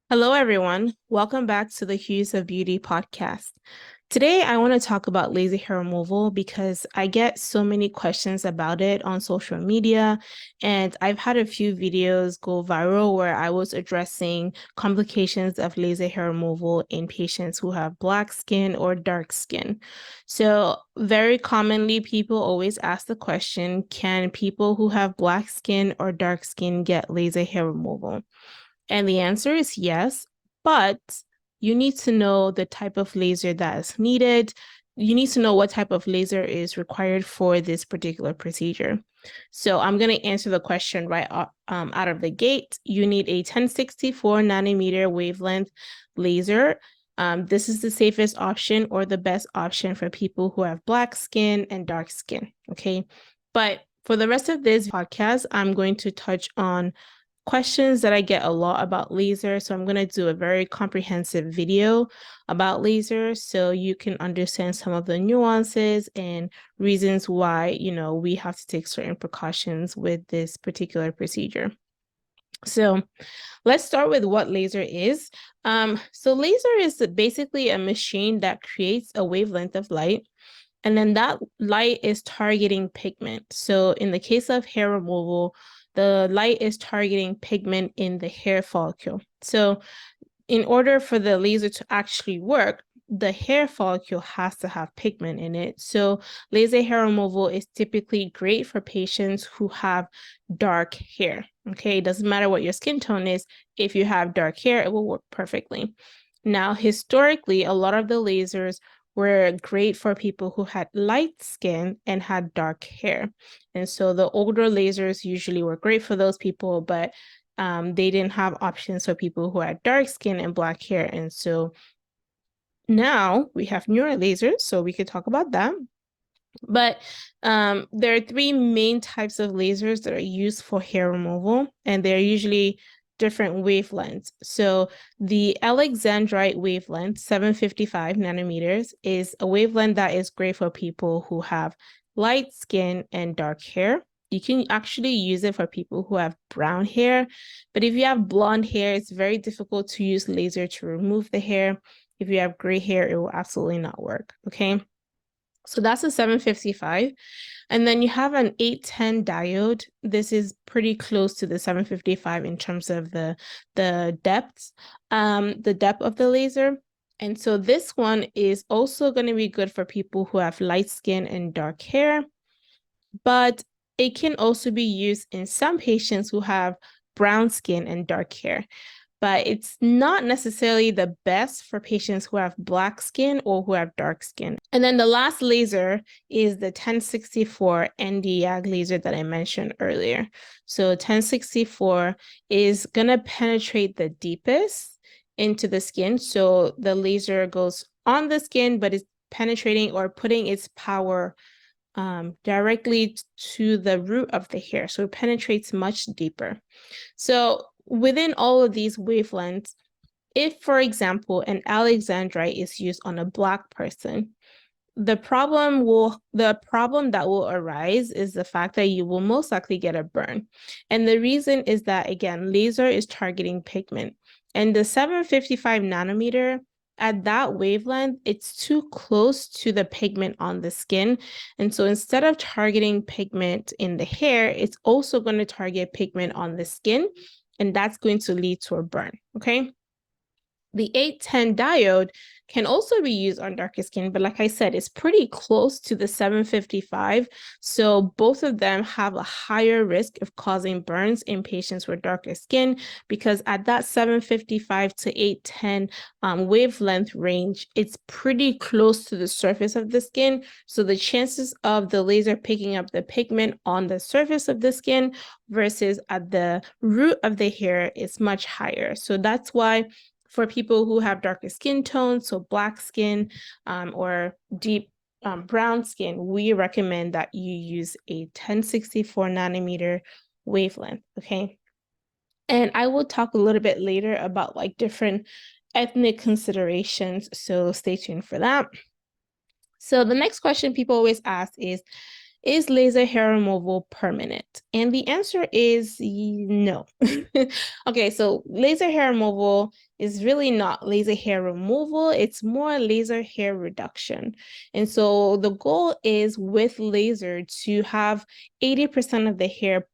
Hello, everyone. Welcome back to the Hues of Beauty podcast. Today, I want to talk about laser hair removal because I get so many questions about it on social media, and I've had a few videos go viral where I was addressing complications of laser hair removal in patients who have black skin or dark skin. So, very commonly, people always ask the question, can people who have black skin or dark skin get laser hair removal? And the answer is yes, but you need to know the type of laser that is needed. You need to know what type of laser is required for this particular procedure. So I'm going to answer the question right out of the gate. You need a 1064 nanometer wavelength laser. This is the safest option or the best option for people who have black skin and dark skin. Okay. But for the rest of this podcast, I'm going to touch on questions that I get a lot about laser. So I'm going to do a very comprehensive video about laser so you can understand some of the nuances and reasons why, we have to take certain precautions with this particular procedure. So let's start with what laser is. So laser is basically a machine that creates a wavelength of light, and then that light is targeting pigment. So in the case of hair removal, the light is targeting pigment in the hair follicle. So in order for the laser to actually work, the hair follicle has to have pigment in it. So laser hair removal is typically great for patients who have dark hair. Okay, it doesn't matter what your skin tone is. If you have dark hair, it will work perfectly. Now, historically, a lot of the lasers were great for people who had light skin and had dark hair. And so the older lasers usually were great for those people, but they didn't have options for people who had dark skin and black hair. And so now we have newer lasers, so we could talk about that. But there are three main types of lasers that are used for hair removal, and they're usually different wavelengths. So the Alexandrite wavelength, 755 nanometers, is a wavelength that is great for people who have light skin and dark hair. You can actually use it for people who have brown hair, but if you have blonde hair, it's very difficult to use laser to remove the hair. If you have gray hair, it will absolutely not work, okay? So that's a 755. And then you have an 810 diode. This is pretty close to the 755 in terms of the depth of the laser. And so this one is also going to be good for people who have light skin and dark hair, but it can also be used in some patients who have brown skin and dark hair, but it's not necessarily the best for patients who have black skin or who have dark skin. And then the last laser is the 1064 Nd:YAG laser that I mentioned earlier. So 1064 is going to penetrate the deepest into the skin. So the laser goes on the skin, but it's penetrating or putting its power directly to the root of the hair. So it penetrates much deeper. So within all of these wavelengths, if, for example, an alexandrite is used on a black person, the problem that will arise is the fact that you will most likely get a burn. And the reason is that, again, laser is targeting pigment. And the 755 nanometer, at that wavelength, it's too close to the pigment on the skin. And so instead of targeting pigment in the hair, it's also going to target pigment on the skin, and that's going to lead to a burn, okay? The 810 diode can also be used on darker skin, but like I said, it's pretty close to the 755. So both of them have a higher risk of causing burns in patients with darker skin, because at that 755 to 810 wavelength range, it's pretty close to the surface of the skin. So the chances of the laser picking up the pigment on the surface of the skin versus at the root of the hair is much higher. So that's why for people who have darker skin tones, so black skin or deep brown skin, we recommend that you use a 1064 nanometer wavelength, okay? And I will talk a little bit later about like different ethnic considerations, so stay tuned for that. So the next question people always ask is Is laser hair removal permanent? And the answer is no. Okay, so laser hair removal is really not laser hair removal, it's more laser hair reduction. And so the goal is with laser to have 80% of the hair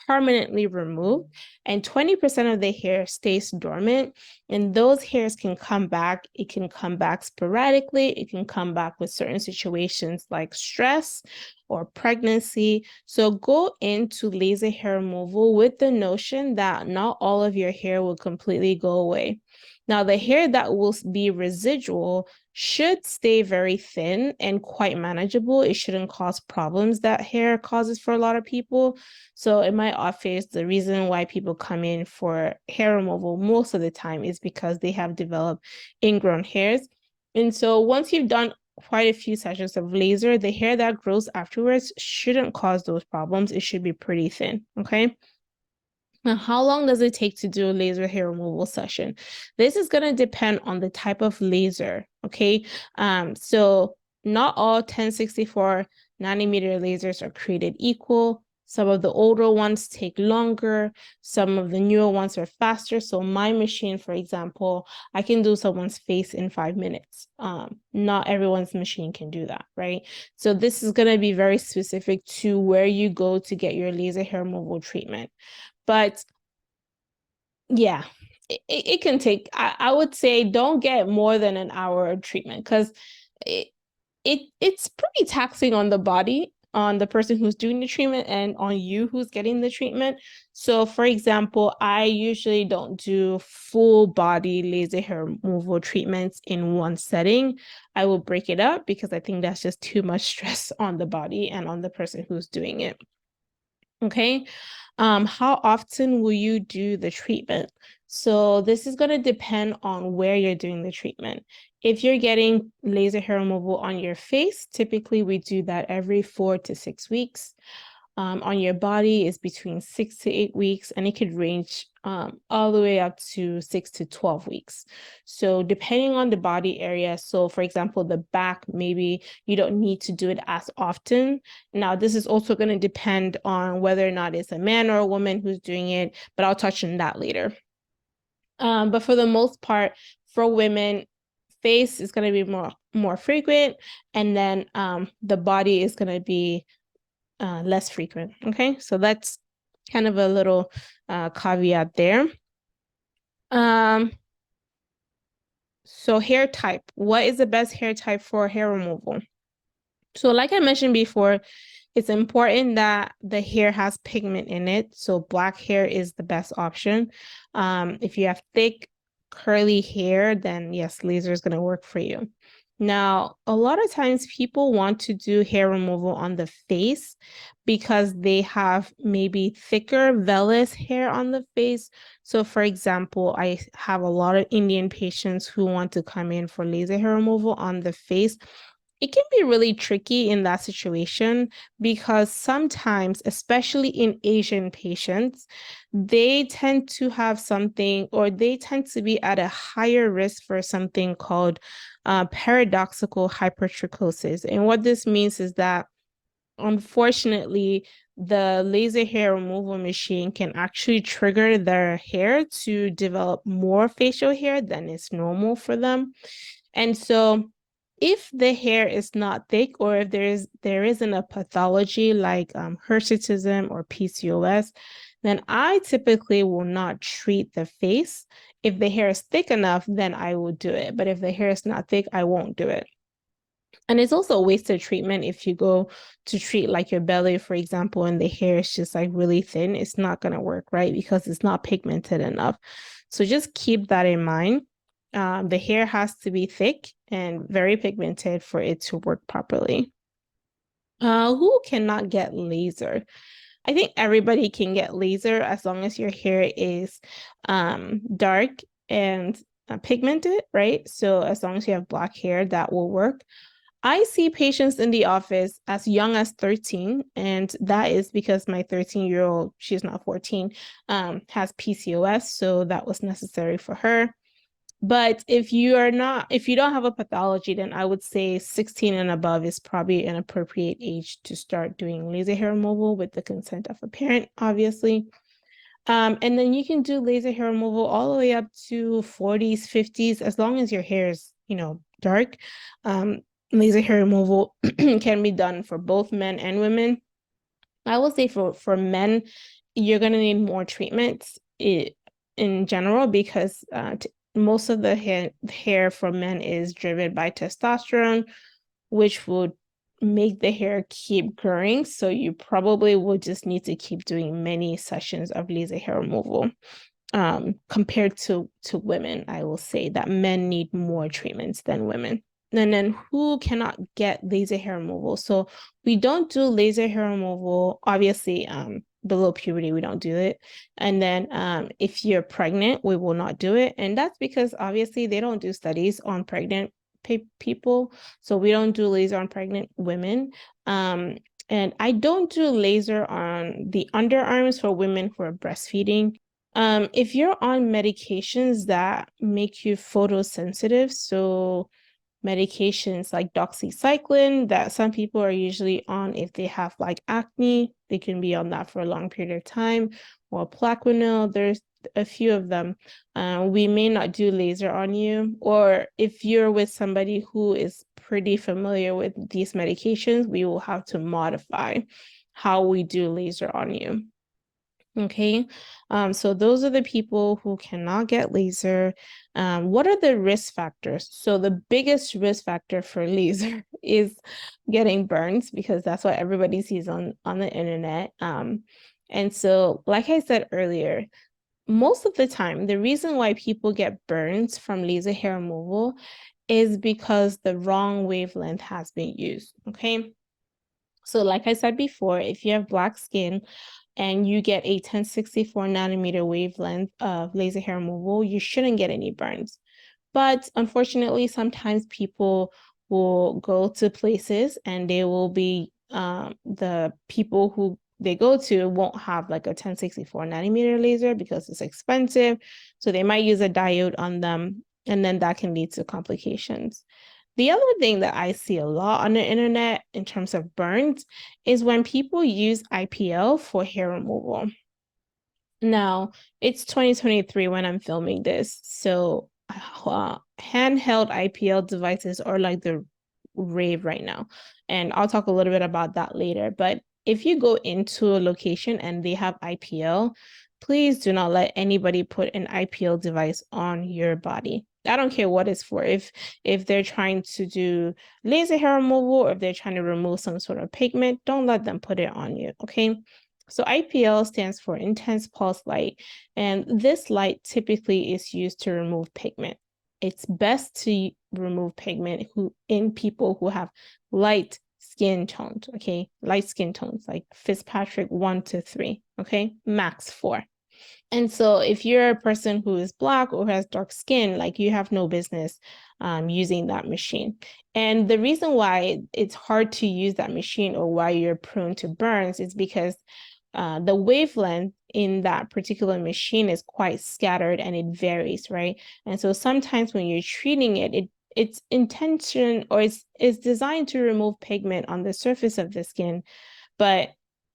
permanently removed and 20% of the hair stays dormant, and those hairs can come back. It can come back sporadically, it can come back with certain situations like stress or pregnancy. So go into laser hair removal with the notion that not all of your hair will completely go away. Now, the hair that will be residual should stay very thin and quite manageable. It shouldn't cause problems that hair causes for a lot of people. So in my office, the reason why people come in for hair removal most of the time is because they have developed ingrown hairs. And so once you've done quite a few sessions of laser, the hair that grows afterwards shouldn't cause those problems. It should be pretty thin, okay? Now, how long does it take to do a laser hair removal session? This is going to depend on the type of laser, okay? So not all 1064 nanometer lasers are created equal. Some of the older ones take longer. Some of the newer ones are faster. So my machine, for example, I can do someone's face in 5 minutes. Not everyone's machine can do that, right? So this is going to be very specific to where you go to get your laser hair removal treatment. But yeah, it can take, I would say don't get more than an hour of treatment, because it's pretty taxing on the body, on the person who's doing the treatment and on you who's getting the treatment. So for example, I usually don't do full body laser hair removal treatments in one setting. I will break it up because I think that's just too much stress on the body and on the person who's doing it. Okay. How often will you do the treatment? So this is going to depend on where you're doing the treatment. If you're getting laser hair removal on your face, typically we do that every 4 to 6 weeks. On your body is between 6 to 8 weeks, and it could range all the way up to 6 to 12 weeks. So depending on the body area, so for example, the back, maybe you don't need to do it as often. Now, this is also going to depend on whether or not it's a man or a woman who's doing it, but I'll touch on that later. But for the most part, for women, face is going to be more frequent, and then the body is going to be less frequent. Okay, so that's kind of a little caveat there. So hair type. What is the best hair type for hair removal? So like I mentioned before, it's important that the hair has pigment in it. So black hair is the best option. If you have thick, curly hair, then yes, laser is going to work for you. Now, a lot of times people want to do hair removal on the face because they have maybe thicker vellus hair on the face. So for example, I have a lot of Indian patients who want to come in for laser hair removal on the face. It can be really tricky in that situation because sometimes, especially in Asian patients, they tend to have something, or they tend to be at a higher risk for something called paradoxical hypertrichosis. And what this means is that, unfortunately, the laser hair removal machine can actually trigger their hair to develop more facial hair than is normal for them. And so if the hair is not thick, or if there isn't a pathology like hirsutism or PCOS, then I typically will not treat the face. If the hair is thick enough, then I will do it. But if the hair is not thick, I won't do it. And it's also a wasted treatment if you go to treat like your belly, for example, and the hair is just like really thin. It's not going to work, right? Because it's not pigmented enough. So just keep that in mind. The hair has to be thick and very pigmented for it to work properly. Who cannot get laser? I think everybody can get laser as long as your hair is dark and pigmented, right? So as long as you have black hair, that will work. I see patients in the office as young as 13, and that is because my 13-year-old, she's not 14, has PCOS, so that was necessary for her. But if you don't have a pathology, then I would say 16 and above is probably an appropriate age to start doing laser hair removal with the consent of a parent, obviously. And then you can do laser hair removal all the way up to 40s, 50s, as long as your hair is, dark. Um, Laser hair removal can be done for both men and women. I will say for men, you're gonna need more treatments in general because most of the hair for men is driven by testosterone, which would make the hair keep growing. So you probably will just need to keep doing many sessions of laser hair removal. Compared to women, I will say that men need more treatments than women. And then who cannot get laser hair removal? So we don't do laser hair removal, obviously, below puberty, we don't do it. And then if you're pregnant, we will not do it. And that's because obviously they don't do studies on pregnant people. So we don't do laser on pregnant women. And I don't do laser on the underarms for women who are breastfeeding. If you're on medications that make you photosensitive, so medications like doxycycline that some people are usually on if they have like acne, they can be on that for a long period of time, or Plaquenil, there's a few of them. We may not do laser on you, or if you're with somebody who is pretty familiar with these medications, we will have to modify how we do laser on you. Okay, so those are the people who cannot get laser. What are the risk factors? So the biggest risk factor for laser is getting burns because that's what everybody sees on the internet. And so, like I said earlier, most of the time, the reason why people get burns from laser hair removal is because the wrong wavelength has been used. Okay, so like I said before, if you have black skin and you get a 1064 nanometer wavelength of laser hair removal, you shouldn't get any burns. But unfortunately, sometimes people will go to places and they will be the people who they go to won't have like a 1064 nanometer laser because it's expensive. So they might use a diode on them, and then that can lead to complications. The other thing that I see a lot on the internet in terms of burns is when people use IPL for hair removal. Now, it's 2023 when I'm filming this, so handheld IPL devices are like the rave right now. And I'll talk a little bit about that later. But if you go into a location and they have IPL, please do not let anybody put an IPL device on your body. I don't care what it's for. If they're trying to do laser hair removal or if they're trying to remove some sort of pigment, don't let them put it on you, okay? So IPL stands for intense pulse light, and this light typically is used to remove pigment. It's best to remove pigment in people who have light skin tones, okay? Light skin tones, like Fitzpatrick 1 to 3, okay? Max 4. And so if you're a person who is black or has dark skin, like you have no business using that machine. And the reason why it's hard to use that machine or why you're prone to burns is because the wavelength in that particular machine is quite scattered and it varies, right? And so sometimes when you're treating it, its intention or it's designed to remove pigment on the surface of the skin, but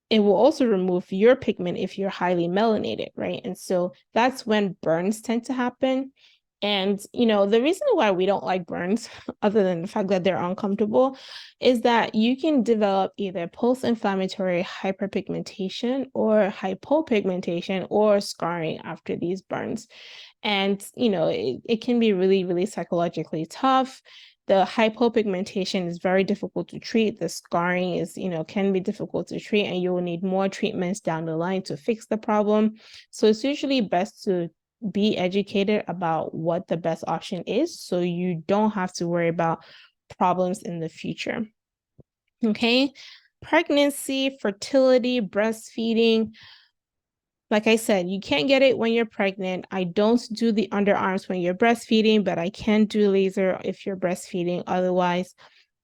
it will also remove your pigment if you're highly melanated, right? And so that's when burns tend to happen. And, the reason why we don't like burns, other than the fact that they're uncomfortable, is that you can develop either post-inflammatory hyperpigmentation or hypopigmentation or scarring after these burns. And, it can be really, really psychologically tough. The hypopigmentation is very difficult to treat. The scarring is, can be difficult to treat, and you will need more treatments down the line to fix the problem. So it's usually best to be educated about what the best option is so you don't have to worry about problems in the future. Okay. Pregnancy, fertility, breastfeeding. Like I said, you can't get it when you're pregnant. I don't do the underarms when you're breastfeeding, but I can do laser if you're breastfeeding. Otherwise,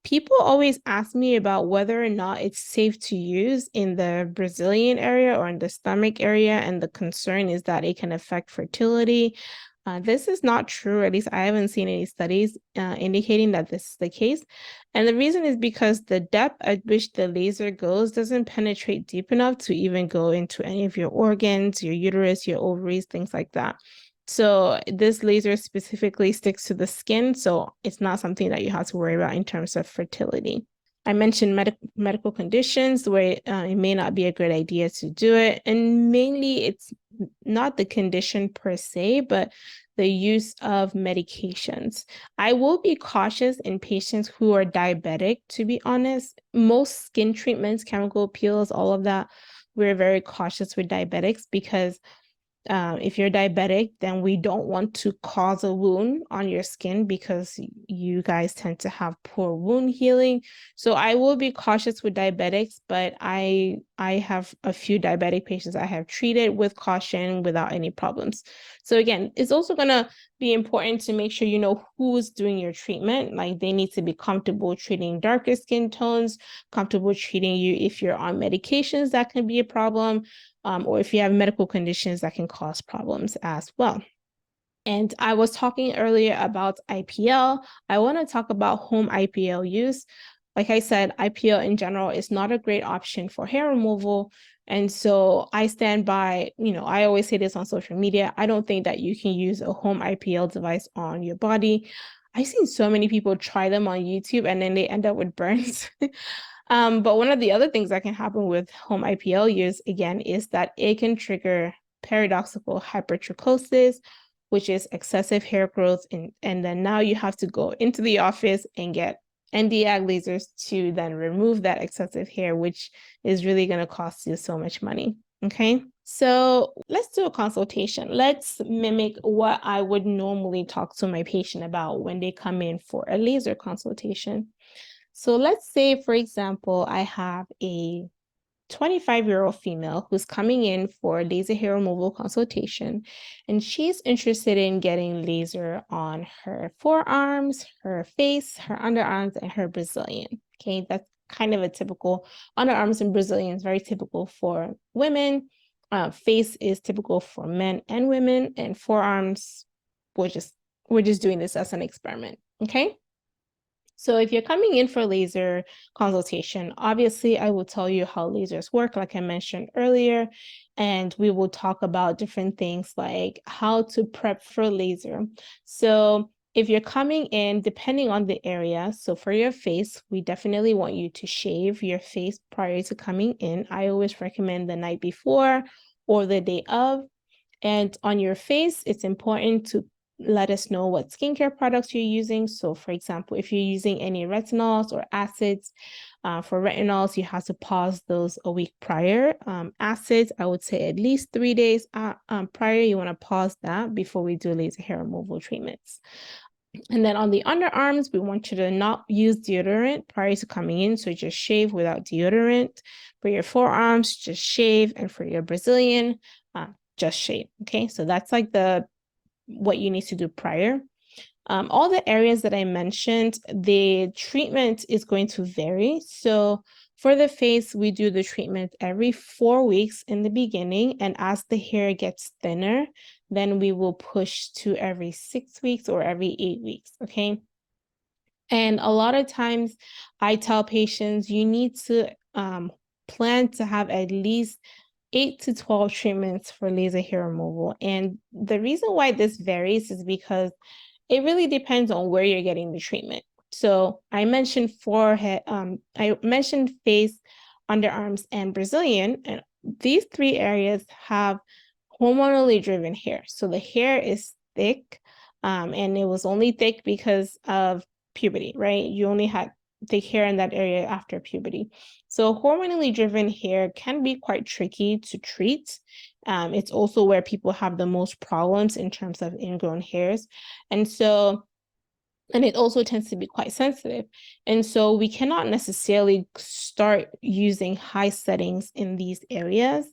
people always ask me about whether or not it's safe to use in the Brazilian area or in the stomach area. And the concern is that it can affect fertility. This is not true. At least I haven't seen any studies indicating that this is the case. And the reason is because the depth at which the laser goes doesn't penetrate deep enough to even go into any of your organs, your uterus, your ovaries, things like that. So this laser specifically sticks to the skin, so it's not something that you have to worry about in terms of fertility. I mentioned medical conditions where it may not be a great idea to do it. And mainly it's not the condition per se, but the use of medications. I will be cautious in patients who are diabetic, to be honest. Most skin treatments, chemical peels, all of that, we're very cautious with diabetics because if you're diabetic, then we don't want to cause a wound on your skin because you guys tend to have poor wound healing. So I will be cautious with diabetics, but I have a few diabetic patients I have treated with caution without any problems. So again, it's also going to be important to make sure you know who's doing your treatment. Like they need to be comfortable treating darker skin tones, comfortable treating you if you're on medications that can be a problem, or if you have medical conditions that can cause problems as well. And I was talking earlier about IPL. I want to talk about home IPL use. Like I said, IPL in general is not a great option for hair removal. And so I stand by, I always say this on social media. I don't think that you can use a home IPL device on your body. I've seen so many people try them on YouTube and then they end up with burns. But one of the other things that can happen with home IPL use, again, is that it can trigger paradoxical hypertrichosis, which is excessive hair growth. And then now you have to go into the office and get Nd:YAG lasers to then remove that excessive hair, which is really going to cost you so much money. Okay, so let's do a consultation. Let's mimic what I would normally talk to my patient about when they come in for a laser consultation. So let's say, for example, I have a 25-year-old female who's coming in for laser hair removal consultation, and she's interested in getting laser on her forearms, her face, her underarms, and her Brazilian. Okay, that's kind of a typical underarms and Brazilian is very typical for women. Face is typical for men and women, and forearms, we're just doing this as an experiment. Okay. So if you're coming in for laser consultation, obviously I will tell you how lasers work, like I mentioned earlier, and we will talk about different things like how to prep for laser. So if you're coming in, depending on the area, so for your face, we definitely want you to shave your face prior to coming in. I always recommend the night before or the day of. And on your face, it's important to let us know what skincare products you're using. So for example, if you're using any retinols or acids, for retinols, you have to pause those a week prior. Acids, I would say at least 3 days prior, you want to pause that before we do laser hair removal treatments. And then on the underarms, we want you to not use deodorant prior to coming in. So just shave without deodorant. For your forearms, just shave. And for your Brazilian, just shave. Okay, so that's like what you need to do prior. All the areas that I mentioned, the treatment is going to vary. So for the face, we do the treatment every 4 weeks in the beginning. And as the hair gets thinner, then we will push to every 6 weeks or every 8 weeks. Okay. And a lot of times I tell patients you need to plan to have at least 8 to 12 treatments for laser hair removal. And the reason why this varies is because it really depends on where you're getting the treatment. So I mentioned forehead, I mentioned face, underarms, and Brazilian, and these 3 areas have hormonally driven hair. So the hair is thick, and it was only thick because of puberty, right? You only had thick hair in that area after puberty. So hormonally driven hair can be quite tricky to treat. It's also where people have the most problems in terms of ingrown hairs. And it also tends to be quite sensitive. And so we cannot necessarily start using high settings in these areas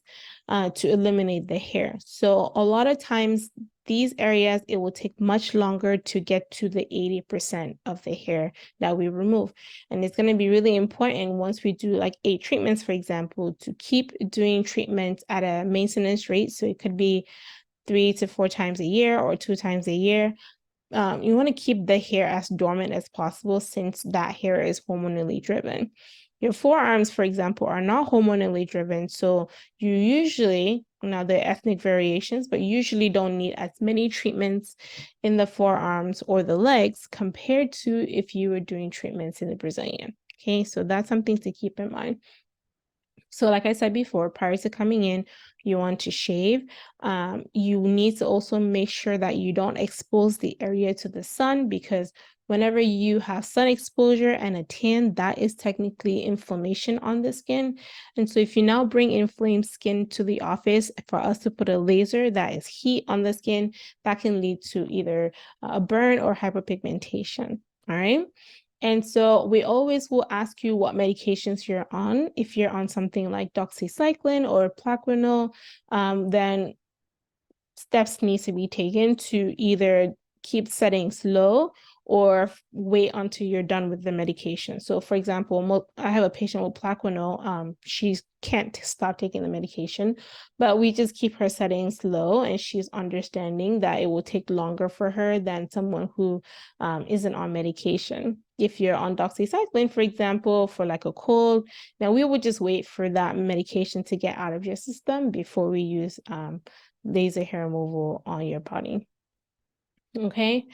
to eliminate the hair. So a lot of times these areas, it will take much longer to get to the 80% of the hair that we remove. And it's going to be really important once we do like 8 treatments, for example, to keep doing treatments at a maintenance rate. So it could be 3 to 4 times a year or 2 times a year. You want to keep the hair as dormant as possible since that hair is hormonally driven. Your forearms, for example, are not hormonally driven. So you usually, now there are ethnic variations, but usually don't need as many treatments in the forearms or the legs compared to if you were doing treatments in the Brazilian. Okay, so that's something to keep in mind. So like I said before, prior to coming in, you want to shave. You need to also make sure that you don't expose the area to the sun, because whenever you have sun exposure and a tan, that is technically inflammation on the skin. And so if you now bring inflamed skin to the office for us to put a laser that is heat on the skin, that can lead to either a burn or hyperpigmentation. All right. And so we always will ask you what medications you're on. If you're on something like doxycycline or plaquenil, then steps need to be taken to either keep settings low or wait until you're done with the medication. So for example, I have a patient with plaquenil. She can't stop taking the medication, but we just keep her settings low, and she's understanding that it will take longer for her than someone who isn't on medication. If you're on doxycycline, for example, for like a cold, then we would just wait for that medication to get out of your system before we use laser hair removal on your body. Okay.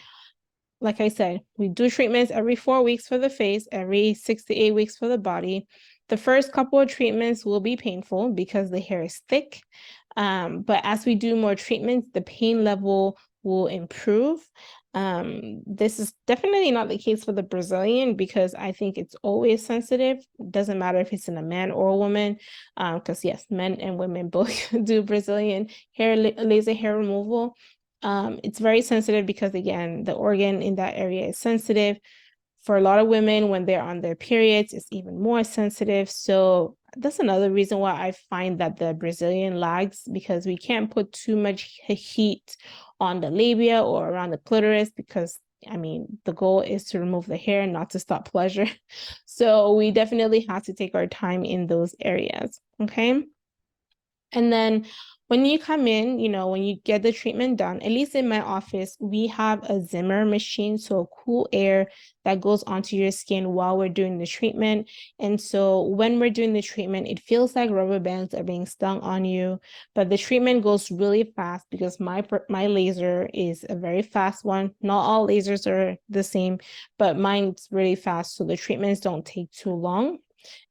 Like I said, we do treatments every 4 weeks for the face, every 6 to 8 weeks for the body. The first couple of treatments will be painful because the hair is thick. But as we do more treatments, the pain level will improve. This is definitely not the case for the Brazilian, because I think it's always sensitive. It doesn't matter if it's in a man or a woman, because yes, men and women both do Brazilian laser hair removal. It's very sensitive because, again, the organ in that area is sensitive. For a lot of women, when they're on their periods, it's even more sensitive. So that's another reason why I find that the Brazilian lags, because we can't put too much heat on the labia or around the clitoris, because I mean, the goal is to remove the hair, not to stop pleasure. So we definitely have to take our time in those areas. Okay. And then when you come in, when you get the treatment done, at least in my office, we have a Zimmer machine, so cool air that goes onto your skin while we're doing the treatment. And so when we're doing the treatment, it feels like rubber bands are being stung on you, but the treatment goes really fast because my laser is a very fast one. Not all lasers are the same, but mine's really fast, so the treatments don't take too long.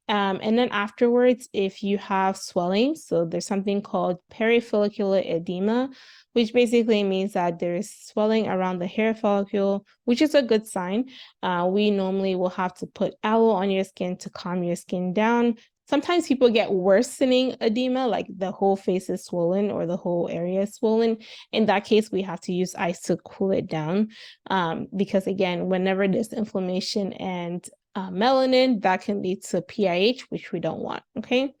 And then afterwards, if you have swelling, so there's something called perifollicular edema, which basically means that there's swelling around the hair follicle, which is a good sign. We normally will have to put aloe on your skin to calm your skin down. Sometimes people get worsening edema, like the whole face is swollen or the whole area is swollen. In that case, we have to use ice to cool it down. Because again, whenever there's inflammation and melanin, that can lead to PIH, which we don't want. Okay.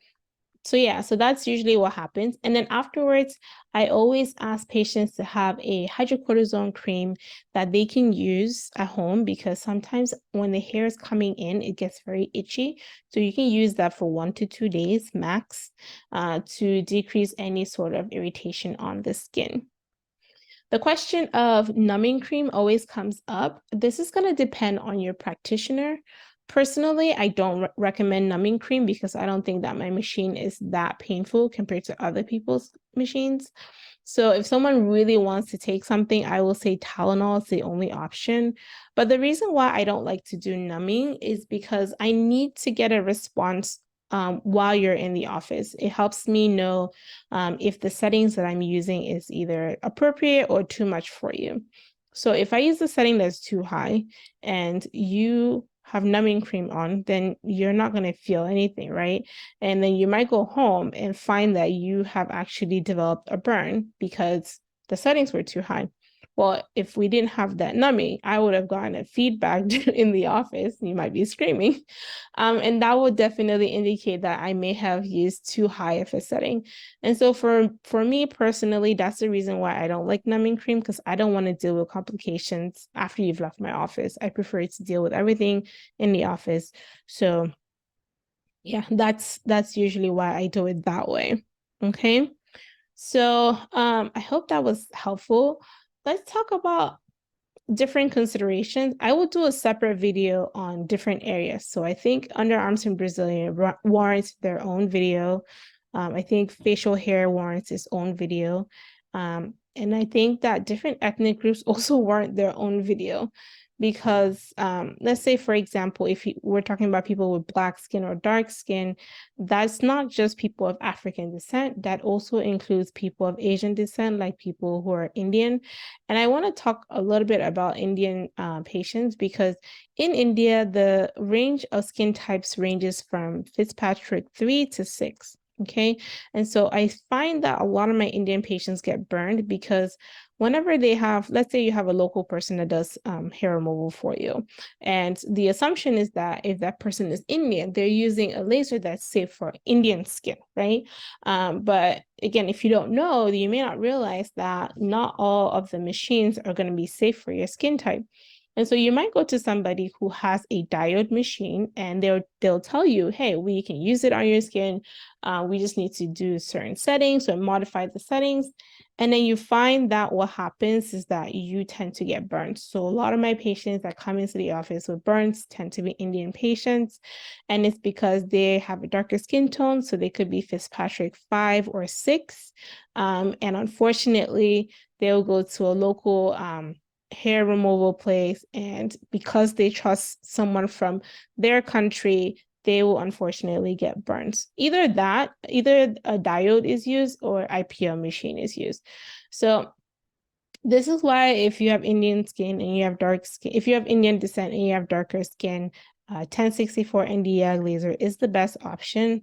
So yeah, so that's usually what happens. And then afterwards, I always ask patients to have a hydrocortisone cream that they can use at home, because sometimes when the hair is coming in, it gets very itchy. So you can use that for 1 to 2 days max to decrease any sort of irritation on the skin. The question of numbing cream always comes up. This is going to depend on your practitioner. Personally, I don't recommend numbing cream because I don't think that my machine is that painful compared to other people's machines. So if someone really wants to take something, I will say Tylenol is the only option. But the reason why I don't like to do numbing is because I need to get a response while you're in the office. It helps me know if the settings that I'm using is either appropriate or too much for you. So if I use the setting that's too high and you have numbing cream on, then you're not going to feel anything, right? And then you might go home and find that you have actually developed a burn because the settings were too high. Well, if we didn't have that numbing, I would have gotten a feedback in the office. You might be screaming. And that would definitely indicate that I may have used too high of a setting. And so for me personally, that's the reason why I don't like numbing cream, because I don't want to deal with complications after you've left my office. I prefer to deal with everything in the office. So yeah, that's usually why I do it that way. Okay. So I hope that was helpful. Let's talk about different considerations. I will do a separate video on different areas. So I think underarms in Brazilian warrants their own video. I think facial hair warrants its own video. And I think that different ethnic groups also warrant their own video because let's say, for example, if we're talking about people with black skin or dark skin, that's not just people of African descent. That also includes people of Asian descent, like people who are Indian. And I want to talk a little bit about Indian patients because in India, the range of skin types ranges from Fitzpatrick 3 to 6. Okay. And so I find that a lot of my Indian patients get burned because whenever they have, let's say you have a local person that does hair removal for you. And the assumption is that if that person is Indian, they're using a laser that's safe for Indian skin, right? But again, if you don't know, you may not realize that not all of the machines are going to be safe for your skin type. And so you might go to somebody who has a diode machine and they'll tell you, hey, we can use it on your skin. We just need to do certain settings or modify the settings. And then you find that what happens is that you tend to get burned. So a lot of my patients that come into the office with burns tend to be Indian patients. And it's because they have a darker skin tone. So they could be Fitzpatrick 5 or 6. And unfortunately, they'll go to a local hair removal place. And because they trust someone from their country, they will unfortunately get burned. Either a diode is used or IPL machine is used. So this is why if you have Indian skin and you have dark skin, if you have Indian descent and you have darker skin, 1064 Nd:YAG laser is the best option.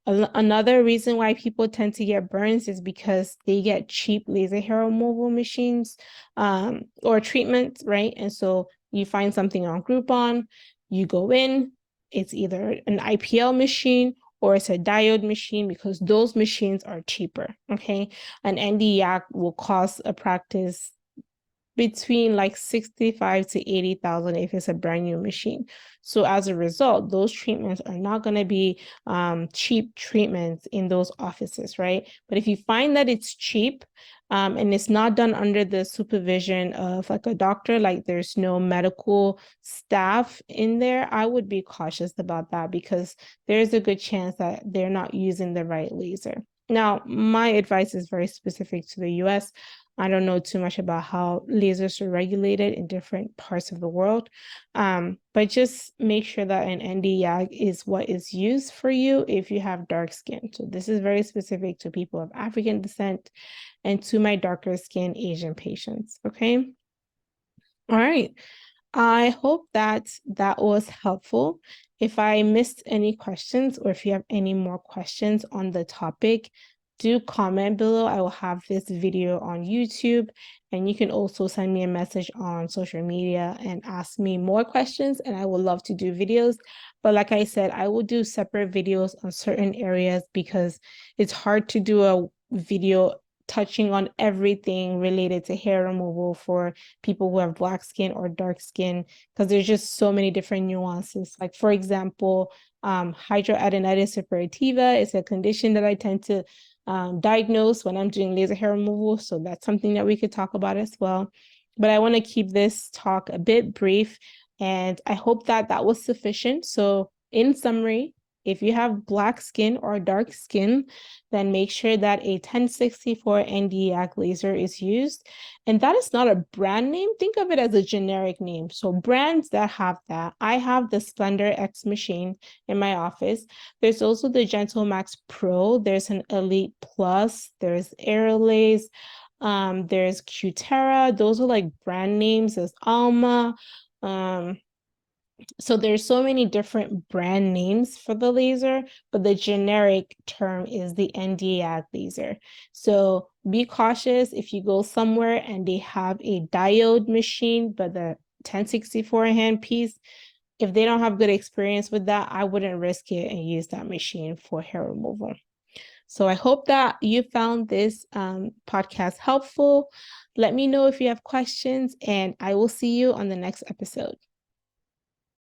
Another reason why people tend to get burns is because they get cheap laser hair removal machines or treatments, right? And so you find something on Groupon, you go in, it's either an IPL machine or it's a diode machine because those machines are cheaper, okay? An Nd:YAG will cost a practice between like 65 to 80,000 if it's a brand new machine. So as a result, those treatments are not going to be cheap treatments in those offices, right? But if you find that it's cheap and it's not done under the supervision of like a doctor, like there's no medical staff in there, I would be cautious about that because there's a good chance that they're not using the right laser. Now, my advice is very specific to the US. I don't know too much about how lasers are regulated in different parts of the world, but just make sure that an Nd:YAG is what is used for you if you have dark skin. So this is very specific to people of African descent and to my darker skin Asian patients, okay? All right. I hope that that was helpful. If I missed any questions or if you have any more questions on the topic, do comment below. I will have this video on YouTube and you can also send me a message on social media and ask me more questions and I would love to do videos. But like I said, I will do separate videos on certain areas because it's hard to do a video touching on everything related to hair removal for people who have black skin or dark skin because there's just so many different nuances. Like for example, hidradenitis suppurativa is a condition that I tend to diagnose when I'm doing laser hair removal. So that's something that we could talk about as well. But I want to keep this talk a bit brief and I hope that that was sufficient. So in summary, if you have black skin or dark skin, then make sure that a 1064 Nd:YAG laser is used. And that is not a brand name. Think of it as a generic name. So brands that have that, I have the Splendor X machine in my office. There's also the Gentle Max Pro. There's an Elite Plus. There's Airlace. There's Cutera. Those are like brand names. There's Alma. So there's so many different brand names for the laser, but the generic term is the Nd:YAG laser. So be cautious if you go somewhere and they have a diode machine, but the 1064 handpiece, if they don't have good experience with that, I wouldn't risk it and use that machine for hair removal. So I hope that you found this podcast helpful. Let me know if you have questions, and I will see you on the next episode.